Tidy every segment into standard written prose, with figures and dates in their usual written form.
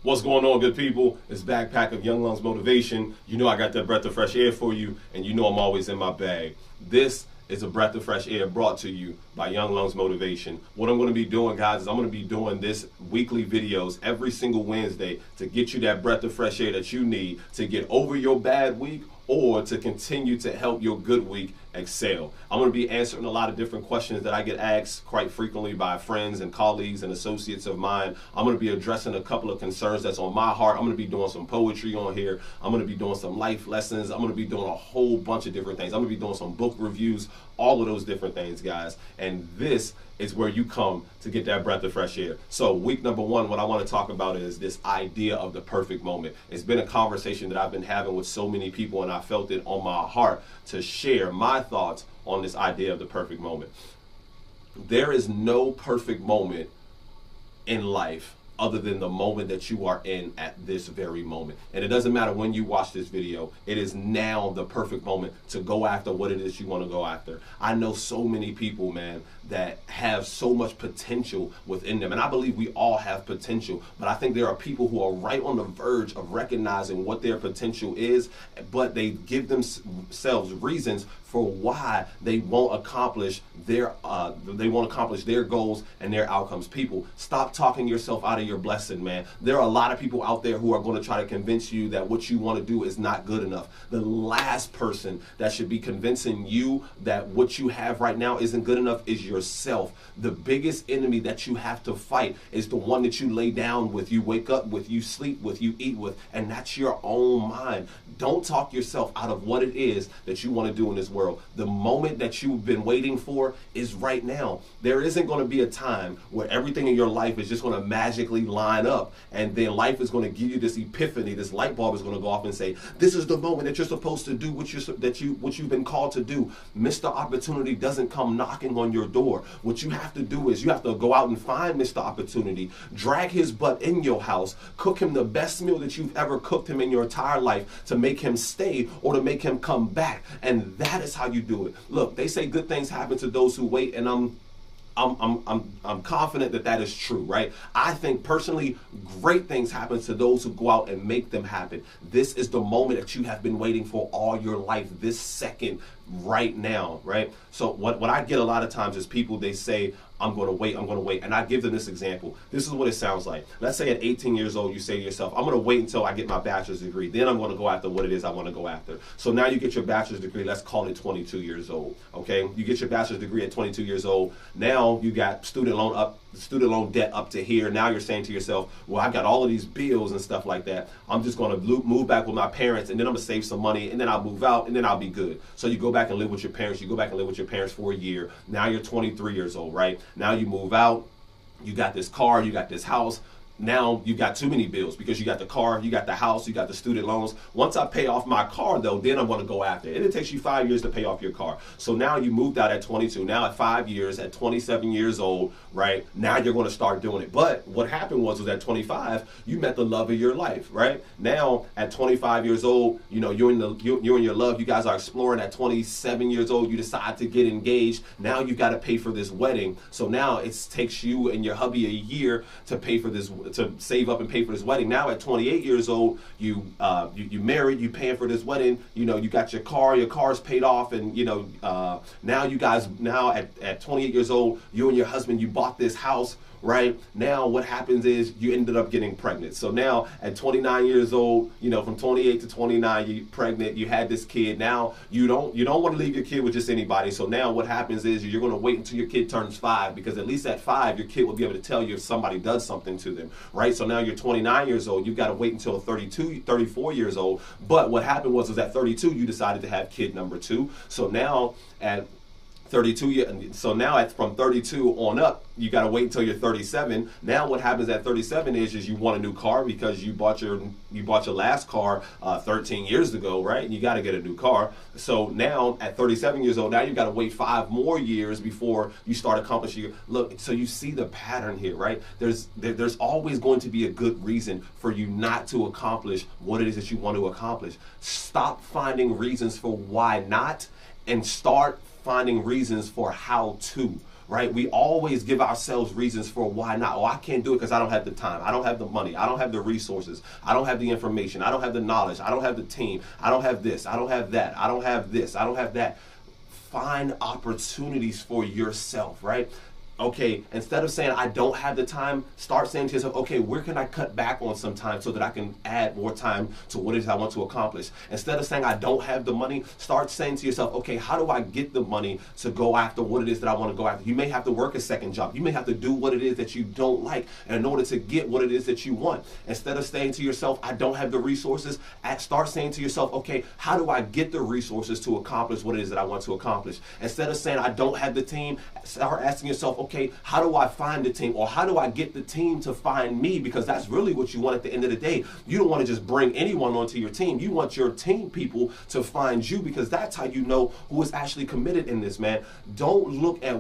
What's going on, good people? It's Backpack of Young Lungs Motivation. You know I got that breath of fresh air for you, and you know I'm always in my bag. This is a breath of fresh air brought to you by Young Lungs Motivation. What I'm going to be doing, guys, is I'm going to be doing this weekly videos every single Wednesday to get you that breath of fresh air that you need to get over your bad week or to continue to help your good week excel. I'm going to be answering a lot of different questions that I get asked quite frequently by friends and colleagues and associates of mine. I'm going to be addressing a couple of concerns that's on my heart. I'm going to be doing some poetry on here. I'm going to be doing some life lessons. I'm going to be doing a whole bunch of different things. I'm going to be doing some book reviews, all of those different things, guys. And this is where you come to get that breath of fresh air. So week number one, what I want to talk about is this idea of the perfect moment. It's been a conversation that I've been having with so many people, and I felt it on my heart to share my thoughts on this idea of the perfect moment. There is no perfect moment in life other than the moment that you are in at this very moment. And it doesn't matter when you watch this video, it is now the perfect moment to go after what it is you want to go after. I know so many people, man, that have so much potential within them. And I believe we all have potential, but I think there are people who are right on the verge of recognizing what their potential is, but they give themselves reasons for why they won't accomplish their goals and their outcomes. People, stop talking yourself out of your blessing, man. There are a lot of people out there who are going to try to convince you that what you want to do is not good enough. The last person that should be convincing you that what you have right now isn't good enough is yourself. The biggest enemy that you have to fight is the one that you lay down with, you wake up with, you sleep with, you eat with, and that's your own mind. Don't talk yourself out of what it is that you want to do in this world. The moment that you've been waiting for is right now. There isn't going to be a time where everything in your life is just going to magically line up, and then life is going to give you this epiphany. This light bulb is going to go off and say, "This is the moment that you're supposed to do what you've been called to do." Mr. Opportunity doesn't come knocking on your door. What you have to do is you have to go out and find Mr. Opportunity, drag his butt in your house, cook him the best meal that you've ever cooked him in your entire life to make him stay or to make him come back. And that is how you do it. Look, they say good things happen to those who wait, and I'm confident that that is true, right? I think personally, great things happen to those who go out and make them happen. This is the moment that you have been waiting for all your life, this second, right now, right? So what I get a lot of times is people, they say, I'm going to wait. And I give them this example. This is what it sounds like. Let's say at 18 years old, you say to yourself, I'm going to wait until I get my bachelor's degree. Then I'm going to go after what it is I want to go after. So now you get your bachelor's degree. Let's call it 22 years old. Okay. You get your bachelor's degree at 22 years old. Now you got student loan debt up to here. Now you're saying to yourself, well, I've got all of these bills and stuff like that. I'm just going to move back with my parents, and then I'm going to save some money, and then I'll move out, and then I'll be good. So you go back and live with your parents. You go back and live with your parents for a year. Now you're 23 years old, right? Now you move out. You got this car. You got this house. Now you got too many bills because you got the car, you got the house, you got the student loans. Once I pay off my car, though, then I'm going to go after it. And it takes you 5 years to pay off your car. So now you moved out at 22. Now at 5 years, at 27 years old, right? Now you're going to start doing it. But what happened was at 25, you met the love of your life, right? Now at 25 years old, you know, you're in your love. You guys are exploring. At 27 years old, you decide to get engaged. Now you got to pay for this wedding. So now it takes you and your hubby a year to pay for this, to save up and pay for this wedding. Now at 28 years old, you married, you paying for this wedding, you know, you got your car's paid off, and you know, now you guys, now at 28 years old, you and your husband, you bought this house, right? Now what happens is you ended up getting pregnant. So now at 29 years old, you know, from 28 to 29, you're pregnant, you had this kid. Now you don't want to leave your kid with just anybody. So now what happens is you're going to wait until your kid turns 5, because at least at 5, your kid will be able to tell you if somebody does something to them, right? So now you're 29 years old, you've got to wait until 32, 34 years old. But what happened was at 32, you decided to have kid number 2. So now at 32, so now from 32 on up, you got to wait until you're 37. Now what happens at 37 is you want a new car because you bought your last car 13 years ago, right? And you got to get a new car. So now at 37 years old, now you got to wait 5 more years before you start accomplishing. Look, so you see the pattern here, right? There's always going to be a good reason for you not to accomplish what it is that you want to accomplish. Stop finding reasons for why not, and start finding reasons for how to. right? We always give ourselves reasons for why not. Oh, I can't do it because I don't have the time. I don't have the money. I don't have the resources. I don't have the information. I don't have the knowledge. I don't have the team. I don't have this. I don't have that. I don't have this. I don't have that. Find opportunities for yourself, right? Okay, instead of saying I don't have the time, start saying to yourself, okay, where can I cut back on some time so that I can add more time to what it is I want to accomplish? Instead of saying I don't have the money, start saying to yourself, okay, how do I get the money to go after what it is that I want to go after? You may have to work a second job. You may have to do what it is that you don't like in order to get what it is that you want. Instead of saying to yourself, I don't have the resources, start saying to yourself, okay, how do I get the resources to accomplish what it is that I want to accomplish? Instead of saying I don't have the team, start asking yourself, okay, how do I find the team, or how do I get the team to find me? Because that's really what you want at the end of the day. You don't want to just bring anyone onto your team. You want your team people to find you, because that's how you know who is actually committed in this, man. Don't look at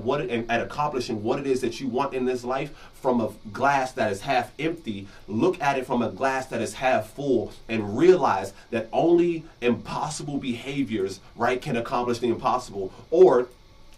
at accomplishing what it is that you want in this life from a glass that is half empty. Look at it from a glass that is half full, and realize that only impossible behaviors, right, can accomplish the impossible. Or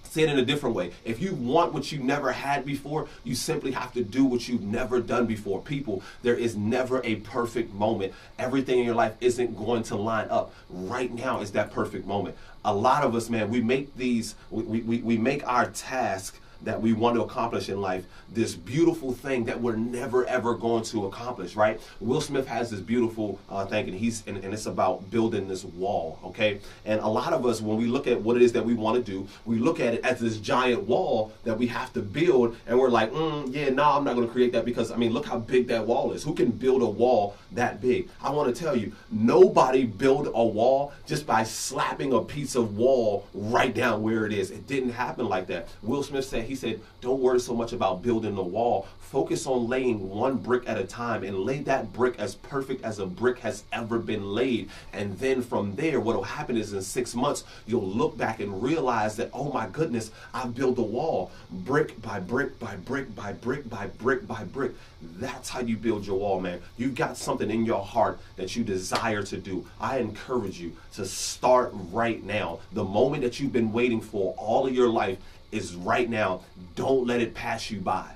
say it in a different way. If you want what you never had before, you simply have to do what you've never done before. People, there is never a perfect moment. Everything in your life isn't going to line up. Right now is that perfect moment. A lot of us, man, we make we make our task that we want to accomplish in life this beautiful thing that we're never ever going to accomplish, right? Will Smith has this beautiful thing, and it's about building this wall, okay? And a lot of us, when we look at what it is that we want to do, we look at it as this giant wall that we have to build, and we're like, yeah, no, I'm not going to create that, because I mean, look how big that wall is. Who can build a wall that big? I want to tell you, nobody built a wall just by slapping a piece of wall right down where it is. It didn't happen like that. Will Smith said, he said, don't worry so much about building the wall. Focus on laying one brick at a time, and lay that brick as perfect as a brick has ever been laid. And then from there, what will happen is in 6 months, you'll look back and realize that, oh my goodness, I've built a wall, brick by brick by brick by brick by brick by brick. That's how you build your wall, man. You've got something in your heart that you desire to do. I encourage you to start right now. The moment that you've been waiting for all of your life is right now. Don't let it pass you by.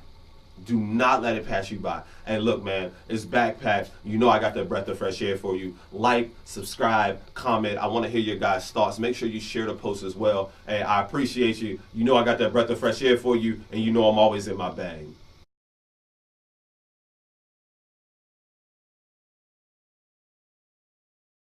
Do not let it pass you by. And look, man, it's Backpack. You know I got that breath of fresh air for you. Like, subscribe, comment. I want to hear your guys' thoughts. Make sure you share the post as well. Hey, I appreciate you. You know I got that breath of fresh air for you, and you know I'm always in my bag.